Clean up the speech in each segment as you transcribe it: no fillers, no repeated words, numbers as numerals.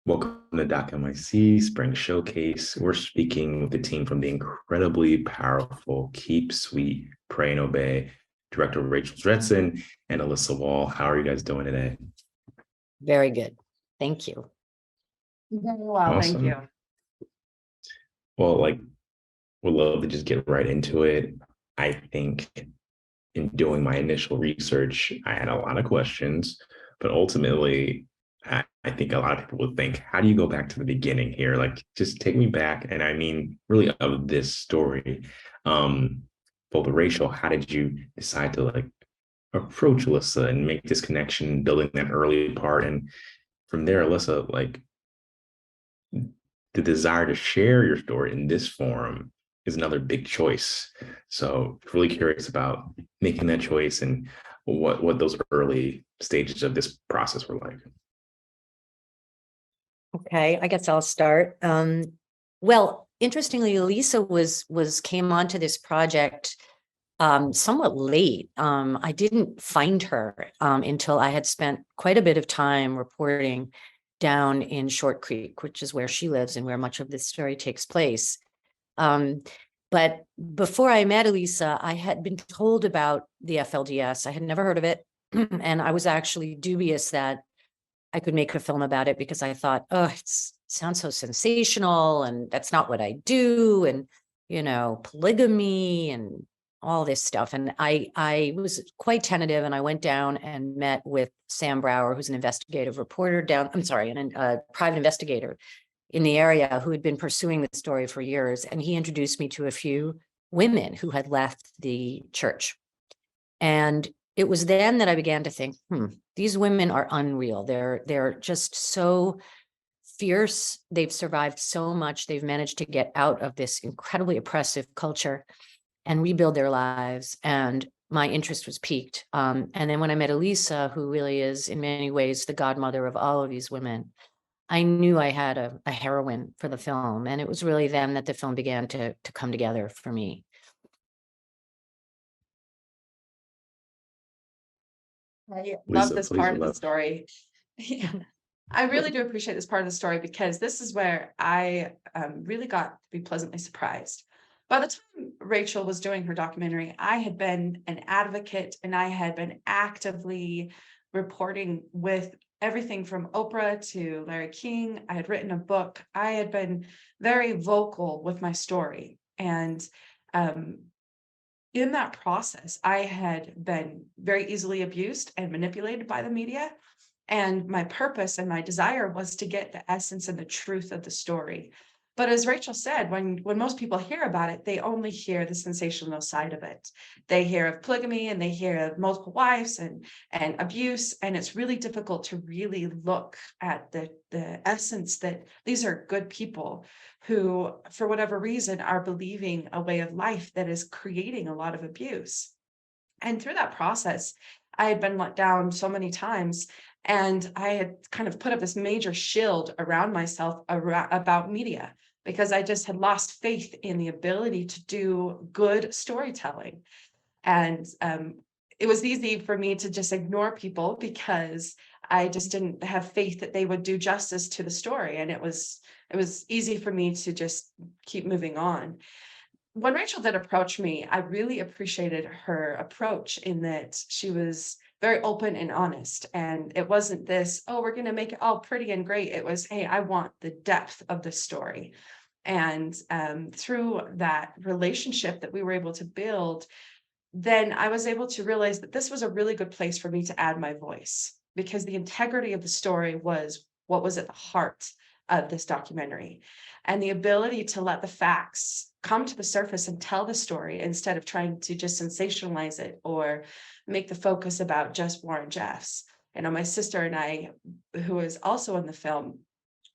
Welcome to Doc MIC Spring Showcase. We're speaking with the team from the incredibly powerful Keep Sweet, Pray and Obey, Director Rachel Dretzin and Elissa Wall. How are you guys doing today? Very good. Thank you. Very well, thank Awesome. you. Well, would love to just get right into it. I think in doing my initial research, I had a lot of questions, but ultimately, I think a lot of people would think, how do you go back to the beginning here? Like, just take me back. And I mean, really, of this story. Um, both Rachel, how did you decide to approach Alyssa and make this connection, building that early part? And from there, Alyssa, the desire to share your story in this forum is another big choice. So really curious about making that choice and what those early stages of this process were like. Okay, I guess I'll start. Well, interestingly, Elissa came onto this project somewhat late. I didn't find her until I had spent quite a bit of time reporting down in Short Creek, which is where she lives and where much of this story takes place. But before I met Elissa, I had been told about the FLDS. I had never heard of it. And I was actually dubious that I could make a film about it because I thought, oh, it sounds so sensational and that's not what I do. And, polygamy and all this stuff. And I was quite tentative, and I went down and met with Sam Brower, who's an investigative reporter a private investigator in the area who had been pursuing the story for years. And he introduced me to a few women who had left the church. And it was then that I began to think, these women are unreal. They're just so fierce. They've survived so much. They've managed to get out of this incredibly oppressive culture and rebuild their lives. And my interest was piqued. And then when I met Elissa, who really is in many ways the godmother of all of these women, I knew I had a heroine for the film. And it was really then that the film began to come together for me. I love Lisa, this please part of the love. story. Yeah, I really do appreciate this part of the story because this is where I really got to be pleasantly surprised. By the time Rachel was doing her documentary, I had been an advocate and I had been actively reporting with everything from Oprah to Larry King. I had written a book. I had been very vocal with my story. And in that process, I had been very easily abused and manipulated by the media. And my purpose and my desire was to get the essence and the truth of the story. But as Rachel said, when most people hear about it, they only hear the sensational side of it. They hear of polygamy and they hear of multiple wives and abuse. And it's really difficult to really look at the essence that these are good people who, for whatever reason, are believing a way of life that is creating a lot of abuse. And through that process, I had been let down so many times. And I had kind of put up this major shield around myself about media because I just had lost faith in the ability to do good storytelling. And it was easy for me to just ignore people because I just didn't have faith that they would do justice to the story. And it was easy for me to just keep moving on. When Rachel did approach me, I really appreciated her approach in that she was very open and honest. And it wasn't this, oh, we're going to make it all pretty and great. It was, hey, I want the depth of the story. And through that relationship that we were able to build, then I was able to realize that this was a really good place for me to add my voice because the integrity of the story was what was at the heart of this documentary. And the ability to let the facts come to the surface and tell the story instead of trying to just sensationalize it or make the focus about just Warren Jeffs. My sister and I, who is also in the film,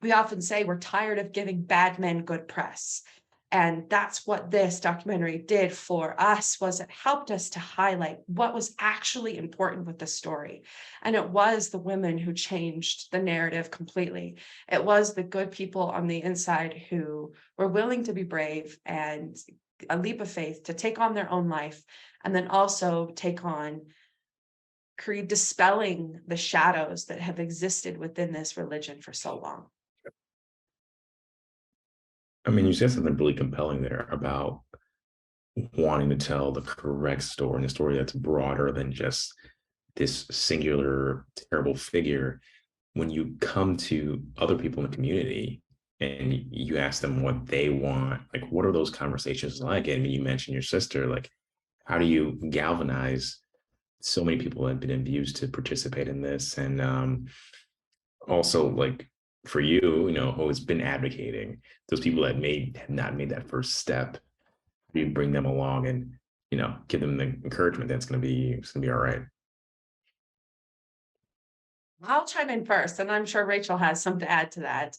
we often say we're tired of giving bad men good press. And that's what this documentary did for us, was it helped us to highlight what was actually important with the story. And it was the women who changed the narrative completely. It was the good people on the inside who were willing to be brave and a leap of faith to take on their own life, and then also take on dispelling the shadows that have existed within this religion for so long. I mean, you said something really compelling there about wanting to tell the correct story, and a story that's broader than just this singular terrible figure. When you come to other people in the community and you ask them what they want, like what are those conversations like? And you mentioned your sister, like how do you galvanize so many people have been abused to participate in this? And also like for you, you know, who has been advocating, those people that have not made that first step, you bring them along and, you know, give them the encouragement that's it's gonna be all right. I'll chime in first, and I'm sure Rachel has some to add to that,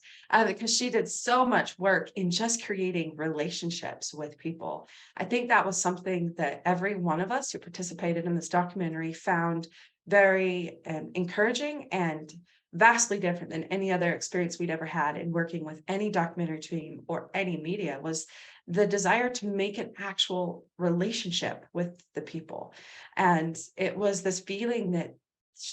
because she did so much work in just creating relationships with people. I think that was something that every one of us who participated in this documentary found very encouraging and vastly different than any other experience we'd ever had in working with any documentary team or any media was the desire to make an actual relationship with the people. And it was this feeling that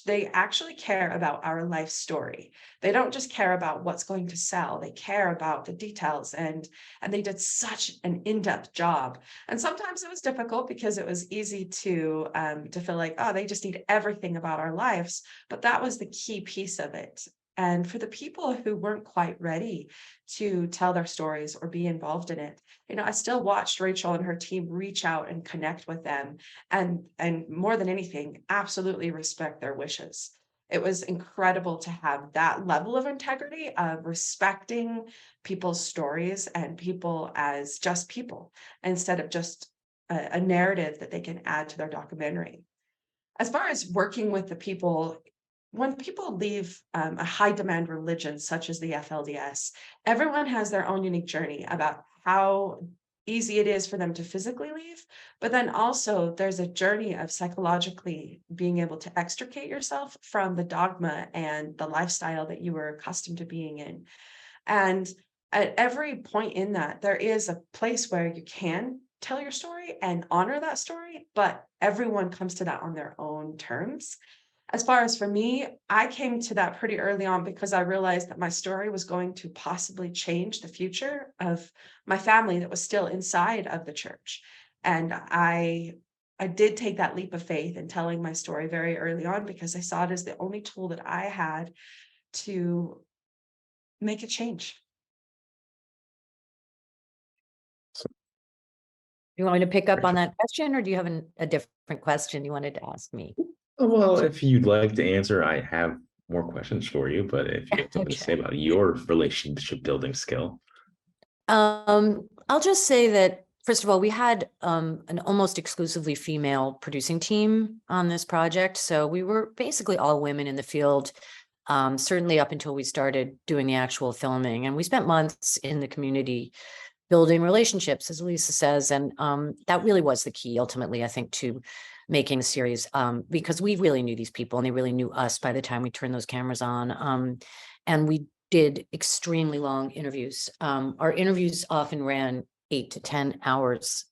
they actually care about our life story. They don't just care about what's going to sell. They care about the details, and they did such an in-depth job. And sometimes it was difficult because it was easy to feel like, oh, they just need everything about our lives. But that was the key piece of it. And for the people who weren't quite ready to tell their stories or be involved in it, I still watched Rachel and her team reach out and connect with them, and more than anything, absolutely respect their wishes. It was incredible to have that level of integrity of respecting people's stories and people as just people instead of just a narrative that they can add to their documentary. As far as working with the people, when people leave a high demand religion such as the FLDS, everyone has their own unique journey about how easy it is for them to physically leave. But then also there's a journey of psychologically being able to extricate yourself from the dogma and the lifestyle that you were accustomed to being in. And at every point in that, there is a place where you can tell your story and honor that story, but everyone comes to that on their own terms. As far as for me, I came to that pretty early on because I realized that my story was going to possibly change the future of my family that was still inside of the church. And I did take that leap of faith in telling my story very early on because I saw it as the only tool that I had to make a change. You want me to pick up on Rachel? that question, or do you have a different question you wanted to ask me? Oh, well, if you'd like to answer, I have more questions for you, but if you have something to say Okay. about your relationship building skill. I'll just say that, first of all, we had an almost exclusively female producing team on this project. So we were basically all women in the field, certainly up until we started doing the actual filming. And we spent months in the community building relationships, as Elissa says. And that really was the key, ultimately, I think, to making the series, because we really knew these people and they really knew us by the time we turned those cameras on. And we did extremely long interviews. Our interviews often ran 8 to 10 hours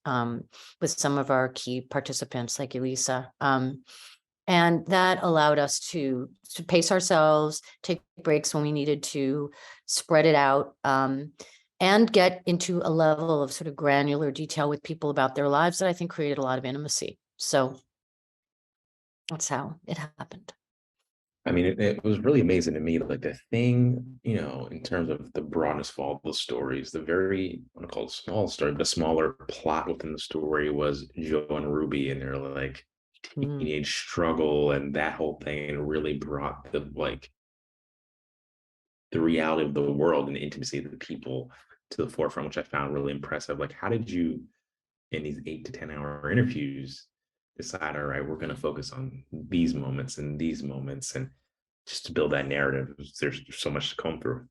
with some of our key participants, like Elissa. And that allowed us to pace ourselves, take breaks when we needed to, spread it out, and get into a level of sort of granular detail with people about their lives that I think created a lot of intimacy. So that's how it happened. I mean, it was really amazing to me. Like the thing, you know, in terms of the broadness of all the stories, the very, I want to call it small story, the smaller plot within the story was Joe and Ruby and their like Mm. teenage struggle and that whole thing, and really brought the reality of the world and the intimacy of the people to the forefront, which I found really impressive. Like, how did you, in these 8 to 10 hour interviews, decide, all right, we're going to focus on these moments and these moments, and just to build that narrative? There's so much to comb through.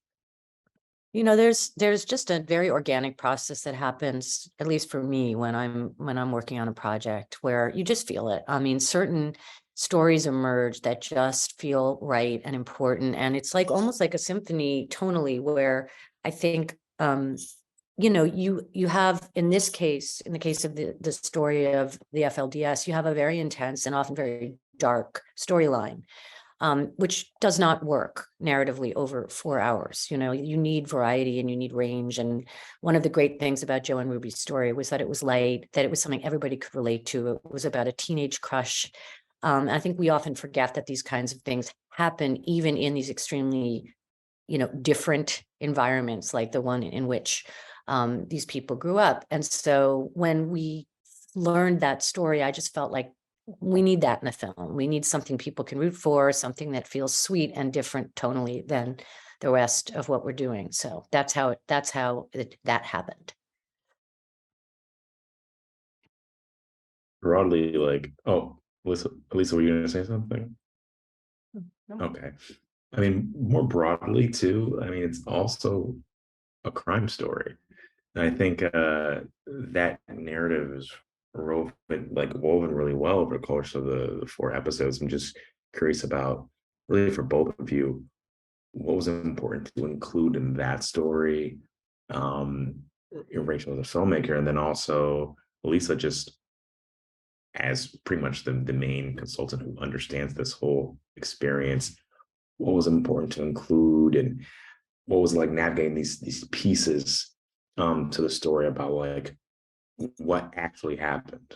There's just a very organic process that happens, at least for me, when I'm working on a project, where you just feel it. I mean, certain stories emerge that just feel right and important. And it's like almost like a symphony tonally, where I think you have, in this case, in the case of the story of the FLDS, you have a very intense and often very dark storyline. which does not work narratively over 4 hours. You know, you need variety and you need range. And one of the great things about Joe and Ruby's story was that it was light, that it was something everybody could relate to. It was about a teenage crush. I think we often forget that these kinds of things happen even in these extremely, different environments, like the one in which these people grew up. And so when we learned that story, I just felt like we need that in a film. We need something people can root for, something that feels sweet and different tonally than the rest of what we're doing. So that happened. Broadly, like, oh, Elissa, were you going to say something? No. Okay. I mean, more broadly too, I mean, it's also a crime story. And I think that narrative is woven really well over the course of the 4 episodes. I'm just curious about, really, for both of you, what was important to include in that story. Rachel as a filmmaker, and then also Elissa, just as pretty much the main consultant who understands this whole experience. What was important to include, and what was like navigating these pieces to the story about like what actually happened.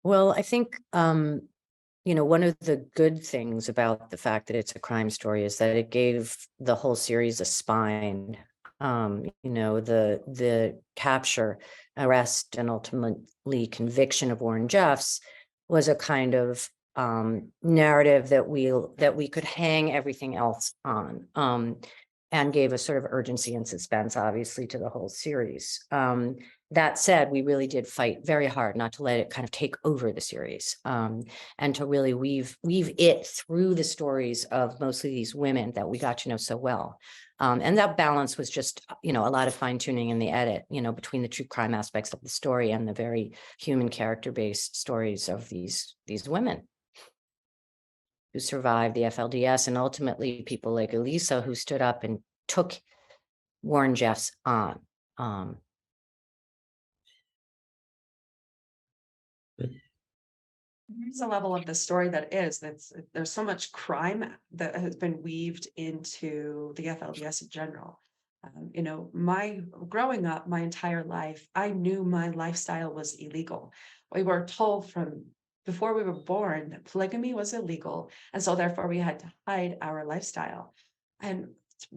Well, I think, one of the good things about the fact that it's a crime story is that it gave the whole series a spine. The capture, arrest, and ultimately conviction of Warren Jeffs was a kind of narrative that we could hang everything else on, and gave a sort of urgency and suspense, obviously, to the whole series. That said, we really did fight very hard not to let it kind of take over the series, and to really weave it through the stories of mostly these women that we got to know so well. And that balance was just, a lot of fine tuning in the edit, between the true crime aspects of the story and the very human character based stories of these women who survived the FLDS, and ultimately people like Elissa, who stood up and took Warren Jeffs on. There's a level of the story there's so much crime that has been weaved into the FLDS in general. My growing up, my entire life, I knew my lifestyle was illegal. We were told from before we were born that polygamy was illegal, and so therefore we had to hide our lifestyle. And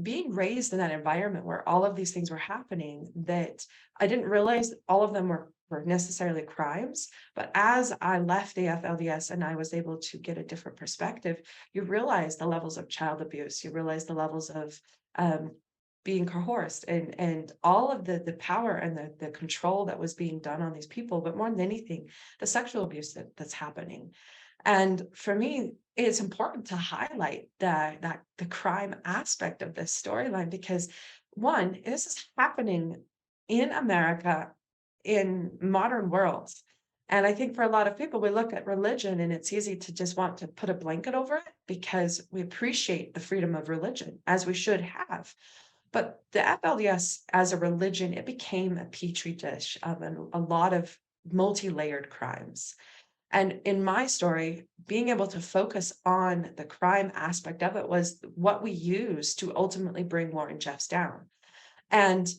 being raised in that environment where all of these things were happening, that I didn't realize all of them were necessarily crimes. But as I left the FLDS and I was able to get a different perspective, you realize the levels of child abuse, you realize the levels of being coerced, and all of the power and the control that was being done on these people, but more than anything, the sexual abuse that's happening. And for me, it's important to highlight that the crime aspect of this storyline, because one, this is happening in America, in modern worlds. And I think for a lot of people, we look at religion and it's easy to just want to put a blanket over it because we appreciate the freedom of religion, as we should have. But the FLDS as a religion, it became a petri dish of a lot of multi-layered crimes. And in my story, being able to focus on the crime aspect of it was what we used to ultimately bring Warren Jeffs down. And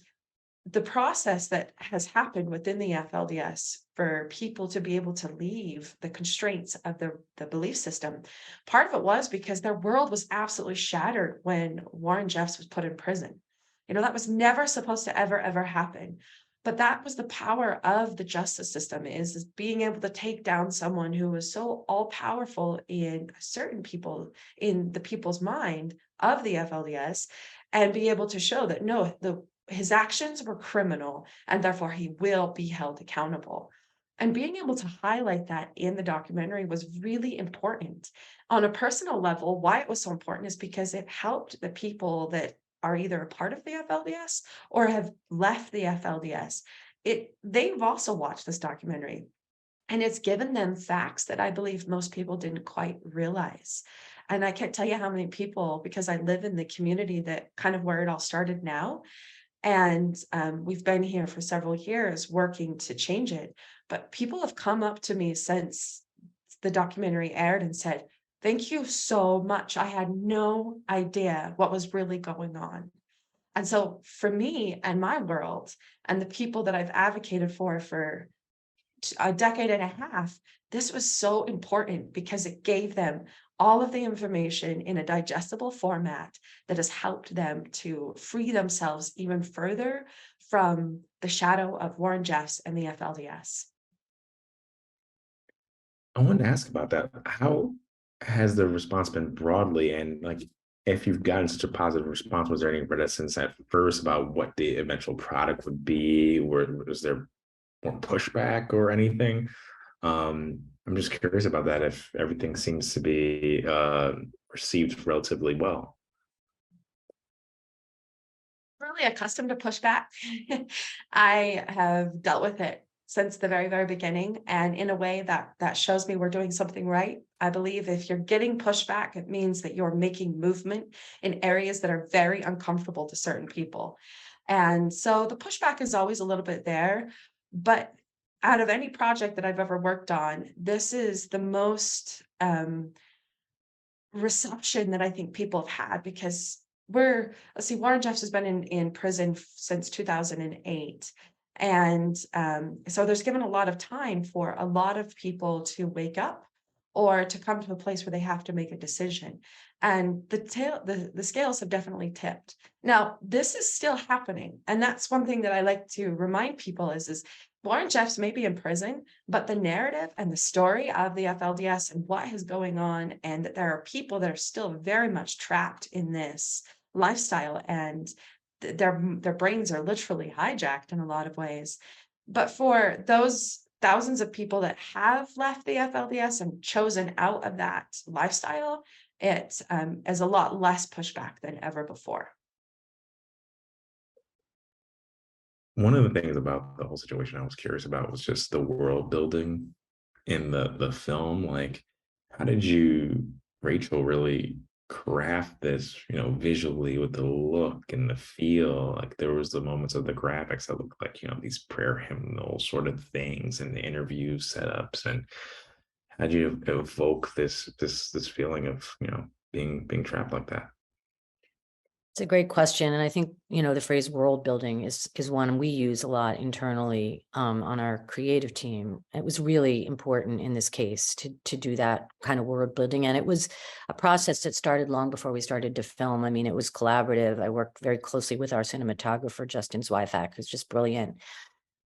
the process that has happened within the FLDS for people to be able to leave the constraints of the belief system, part of it was because their world was absolutely shattered when Warren Jeffs was put in prison. That was never supposed to ever happen. But that was the power of the justice system, is being able to take down someone who was so all powerful in certain people, in the people's mind of the FLDS, and be able to show that no, his actions were criminal and therefore he will be held accountable. And being able to highlight that in the documentary was really important. On a personal level, why it was so important is because it helped the people that are either a part of the FLDS or have left the FLDS. They've also watched this documentary, and it's given them facts that I believe most people didn't quite realize. And I can't tell you how many people, because I live in the community that kind of where it all started now. And we've been here for several years working to change it. But people have come up to me since the documentary aired and said, Thank you so much. I had no idea what was really going on. And so for me and my world and the people that I've advocated for a decade and a half, this was so important because it gave them all of the information in a digestible format that has helped them to free themselves even further from the shadow of Warren Jeffs and the FLDS. I wanted to ask about that. How has the response been broadly? And like, if you've gotten such a positive response, was there any reticence at first about what the eventual product would be? Was there more pushback or anything? I'm just curious about that, if everything seems to be received relatively well. Really accustomed to pushback. I have dealt with it since the very, very beginning, and in a way that shows me we're doing something right. I believe if you're getting pushback, it means that you're making movement in areas that are very uncomfortable to certain people. And so the pushback is always a little bit there, but out of any project that I've ever worked on, this is the most reception that I think people have had because let's see, Warren Jeffs has been in prison since 2008. And so there's given a lot of time for a lot of people to wake up or to come to a place where they have to make a decision. And the scales have definitely tipped. Now, this is still happening. And that's one thing that I like to remind people is Warren Jeffs may be in prison, but the narrative and the story of the FLDS and what is going on, and that there are people that are still very much trapped in this lifestyle, and their brains are literally hijacked in a lot of ways. But for those thousands of people that have left the FLDS and chosen out of that lifestyle, it is a lot less pushback than ever before. One of the things about the whole situation I was curious about was just the world building in the film. Like, how did you, Rachel, really craft this, visually with the look and the feel? Like, there was the moments of the graphics that looked like, these prayer hymnal sort of things and the interview setups. And how did you evoke this feeling of, being trapped like that? It's a great question. And I think, the phrase world building is one we use a lot internally on our creative team. It was really important in this case to do that kind of world building. And it was a process that started long before we started to film. I mean, it was collaborative. I worked very closely with our cinematographer, Justin Zweifack, who's just brilliant,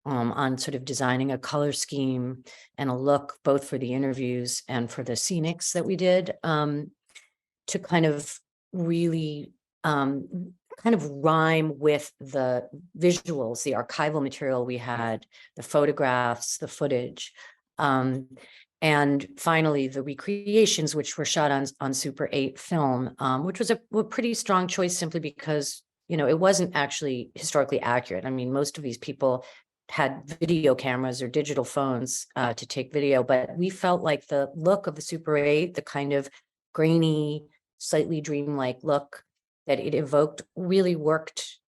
on sort of designing a color scheme and a look, both for the interviews and for the scenics that we did, to kind of really kind of rhyme with the visuals, the archival material we had, the photographs, the footage. And finally, the recreations, which were shot on Super 8 film, which was a pretty strong choice simply because, it wasn't actually historically accurate. I mean, most of these people had video cameras or digital phones to take video, but we felt like the look of the Super 8, the kind of grainy, slightly dreamlike look that it evoked really worked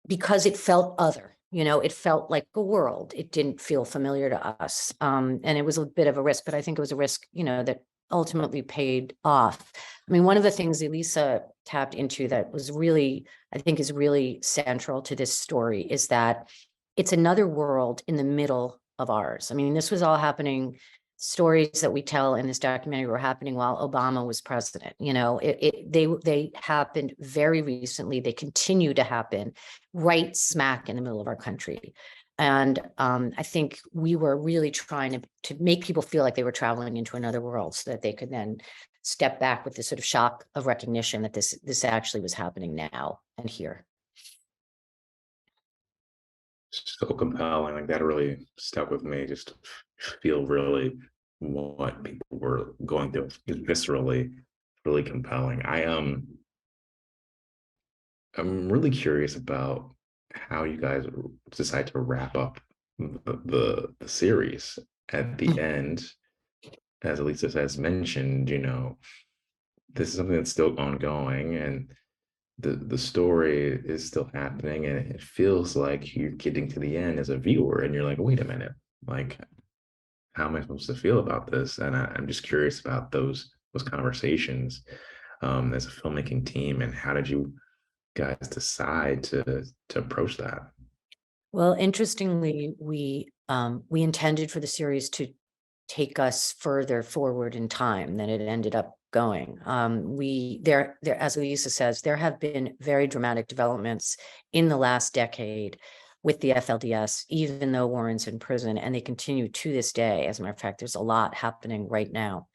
because it felt other. It felt like a world. It didn't feel familiar to us. And it was a bit of a risk, but I think it was a risk, that ultimately paid off. I mean, one of the things Elissa tapped into that was really, I think is really central to this story is that it's another world in the middle of ours. I mean, this was all happening. Stories that we tell in this documentary were happening while Obama was president. They happened very recently. They continue to happen right smack in the middle of our country. And I think we were really trying to make people feel like they were traveling into another world so that they could then step back with this sort of shock of recognition that this actually was happening now and here. So compelling. Like, that really stuck with me. Just to feel really what people were going through is viscerally really compelling. I'm really curious about how you guys decide to wrap up the series at the end. As Elisa has mentioned, this is something that's still ongoing, and the story is still happening, and it feels like you're getting to the end as a viewer, and you're like, wait a minute, like, how am I supposed to feel about this? And I'm just curious about those conversations as a filmmaking team, and how did you guys decide to approach that? Well, interestingly, we intended for the series to take us further forward in time than it ended up going. As Elissa says, there have been very dramatic developments in the last decade with the FLDS, even though Warren's in prison, and they continue to this day. As a matter of fact, there's a lot happening right now.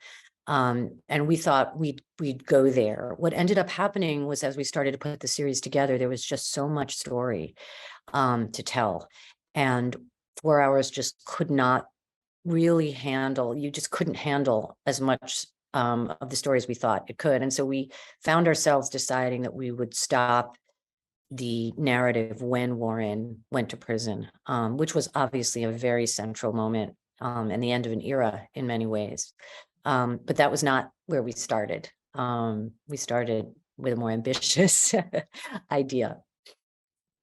And we thought we'd go there. What ended up happening was, as we started to put the series together, there was just so much story to tell, and 4 hours just could not really handle. You just couldn't handle as much of the stories we thought it could, and so we found ourselves deciding that we would stop the narrative when Warren went to prison, which was obviously a very central moment and the end of an era in many ways. But that was not where we started. We started with a more ambitious idea,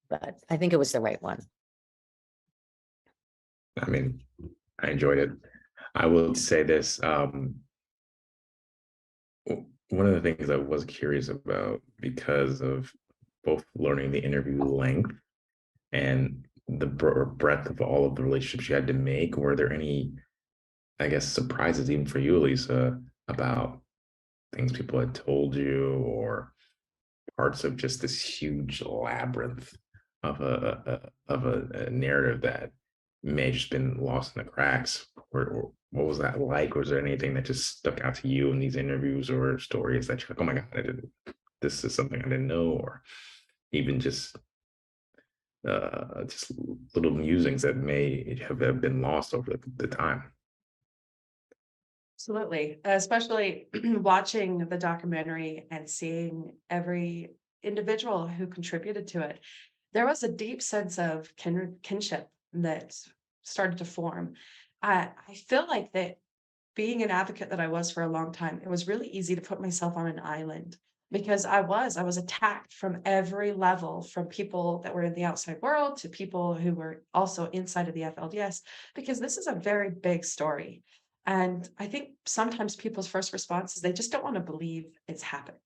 but I think it was the right one. I mean, I enjoyed it. I will say this. One of the things I was curious about, because of both learning the interview length and the breadth of all of the relationships you had to make, were there any, I guess, surprises even for you, Elisa, about things people had told you, or parts of just this huge labyrinth of a narrative that may have just been lost in the cracks? Or what was that like? Was there anything that just stuck out to you in these interviews, or stories that you're like, oh my God, this is something I didn't know, or even just little musings that may have been lost over the time? Absolutely, especially watching the documentary and seeing every individual who contributed to it. There was a deep sense of kinship that started to form. I feel like that being an advocate that I was for a long time, it was really easy to put myself on an island because I was attacked from every level, from people that were in the outside world to people who were also inside of the FLDS, because this is a very big story. And I think sometimes people's first response is they just don't want to believe it's happened.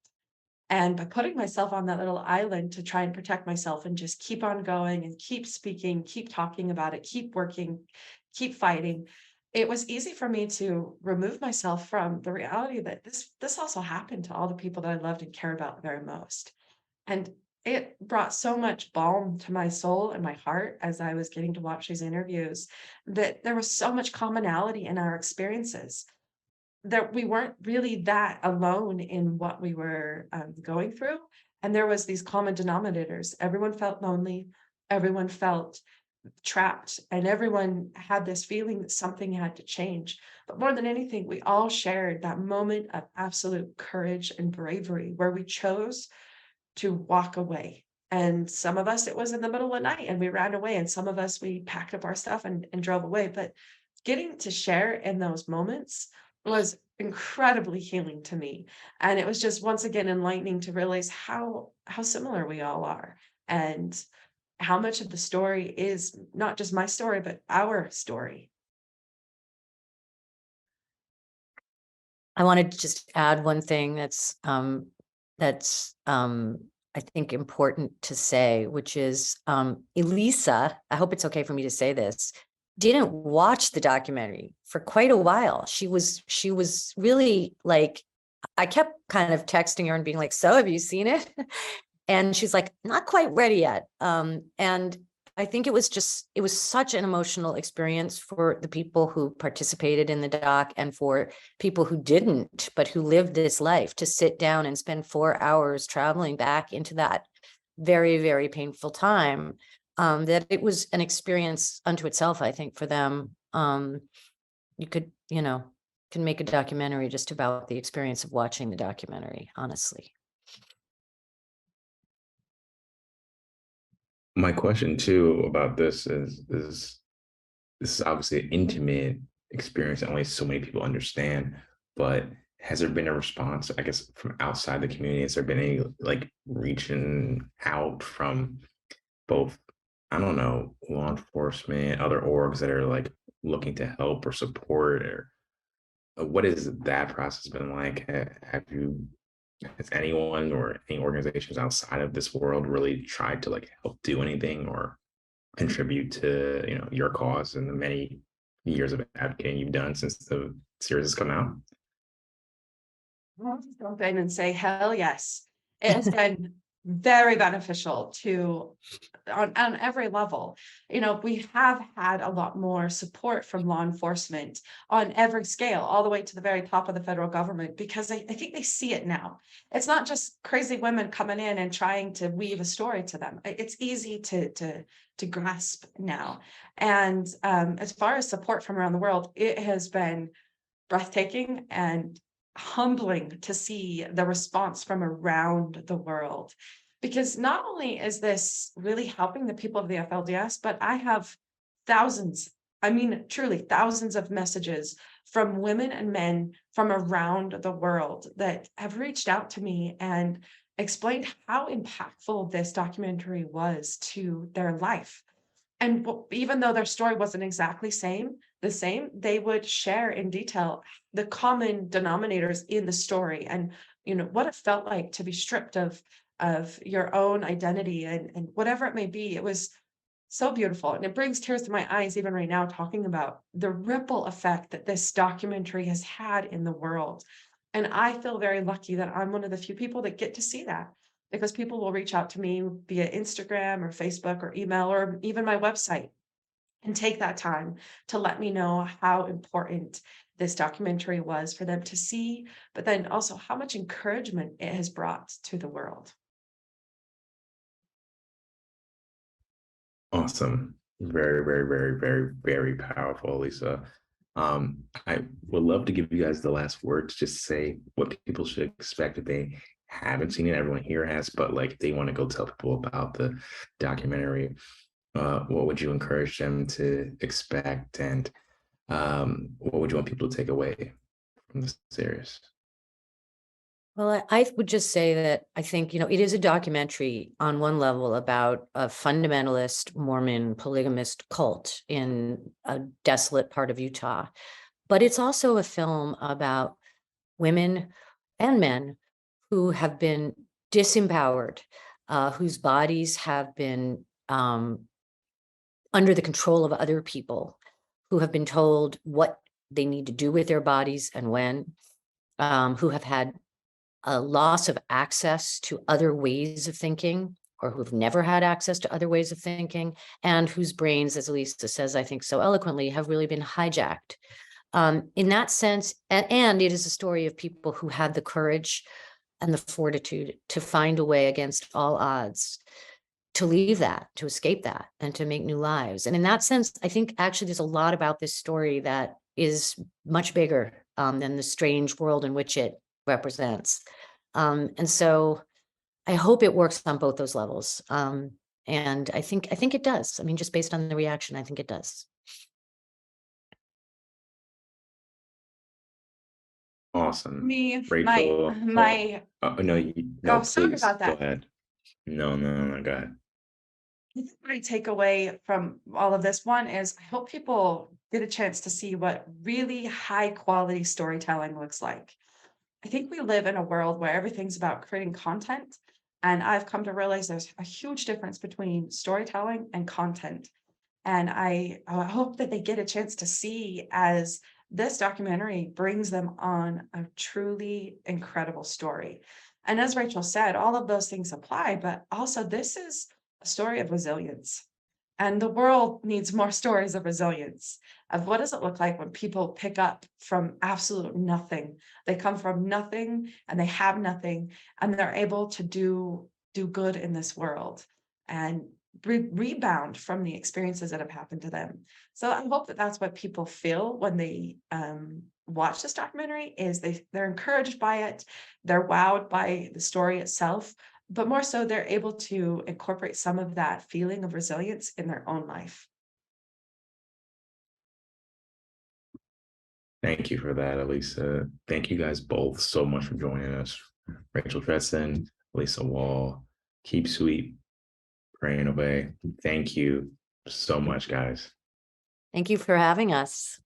And by putting myself on that little island to try and protect myself and just keep on going and keep speaking, keep talking about it, keep working, keep fighting, it was easy for me to remove myself from the reality that this also happened to all the people that I loved and care about very most. And it brought so much balm to my soul and my heart as I was getting to watch these interviews, that there was so much commonality in our experiences, that we weren't really that alone in what we were going through. And there was these common denominators. Everyone felt lonely. Everyone felt trapped, and everyone had this feeling that something had to change. But more than anything, we all shared that moment of absolute courage and bravery where we chose to walk away. And some of us, it was in the middle of the night and we ran away. And some of us, we packed up our stuff and drove away. But getting to share in those moments was incredibly healing to me. And it was just once again enlightening to realize how similar we all are. And how much of the story is not just my story, but our story. I wanted to just add one thing that's I think important to say, which is Elissa, I hope it's okay for me to say this, didn't watch the documentary for quite a while. She was really like, I kept kind of texting her and being like, so have you seen it? And she's like, not quite ready yet. And I think it was such an emotional experience for the people who participated in the doc and for people who didn't, but who lived this life, to sit down and spend 4 hours traveling back into that very, very painful time. That it was an experience unto itself, I think, for them. You could, can make a documentary just about the experience of watching the documentary, honestly. My question too about this is this is obviously an intimate experience that only so many people understand, but has there been a response, I guess, from outside the community? Has there been any like reaching out from both, I don't know, law enforcement, other orgs that are like looking to help or support, or what has that process been like? Has anyone or any organizations outside of this world really tried to like help do anything or contribute to, your cause and the many years of advocating you've done since the series has come out? I'll just jump in and say, hell yes. It has been very beneficial to on every level. We have had a lot more support from law enforcement on every scale, all the way to the very top of the federal government, because I think they see it now. It's not just crazy women coming in and trying to weave a story to them. It's easy to grasp now. And as far as support from around the world, it has been breathtaking and humbling to see the response from around the world. Because not only is this really helping the people of the FLDS, but I have thousands, I mean, truly thousands of messages from women and men from around the world that have reached out to me and explained how impactful this documentary was to their life. And even though their story wasn't exactly the same, they would share in detail the common denominators in the story, and what it felt like to be stripped of your own identity and whatever it may be. It was so beautiful, and it brings tears to my eyes even right now talking about the ripple effect that this documentary has had in the world. And I feel very lucky that I'm one of the few people that get to see that, because people will reach out to me via Instagram or Facebook or email or even my website and take that time to let me know how important this documentary was for them to see, but then also how much encouragement it has brought to the world. Awesome. Very, very, very, very, very powerful, Lisa. I would love to give you guys the last word to just say what people should expect if they haven't seen it. Everyone here has, but like if they want to go tell people about the documentary, what would you encourage them to expect, and what would you want people to take away from this series? Well, I would just say that I think, it is a documentary on one level about a fundamentalist Mormon polygamist cult in a desolate part of Utah. But it's also a film about women and men who have been disempowered, whose bodies have been under the control of other people, who have been told what they need to do with their bodies and when, who have had a loss of access to other ways of thinking, or who've never had access to other ways of thinking, and whose brains, as Elissa says, I think so eloquently, have really been hijacked. In that sense, and it is a story of people who had the courage and the fortitude to find a way against all odds to leave that, to escape that, and to make new lives. And in that sense, I think actually there's a lot about this story that is much bigger than the strange world in which it represents. And so I hope it works on both those levels. And I think it does. I mean, just based on the reaction, I think it does. Awesome. Me, Rachel. my No, no, sorry please about go that. ahead. No, no, no, go ahead. My takeaway from all of this one is I hope people get a chance to see what really high quality storytelling looks like. I think we live in a world where everything's about creating content. And I've come to realize there's a huge difference between storytelling and content. And I hope that they get a chance to see as this documentary brings them on a truly incredible story. And as Rachel said, all of those things apply, but also this is a story of resilience. And the world needs more stories of resilience, of what does it look like when people pick up from absolute nothing. They come from nothing and they have nothing, and they're able to do good in this world and rebound from the experiences that have happened to them. So I hope that that's what people feel when they watch this documentary, is they're encouraged by it, they're wowed by the story itself, but more so they're able to incorporate some of that feeling of resilience in their own life. Thank you for that, Elissa. Thank you guys both so much for joining us. Rachel Dretzin, Elissa Wall, keep sweet, pray and obey. Thank you so much, guys. Thank you for having us.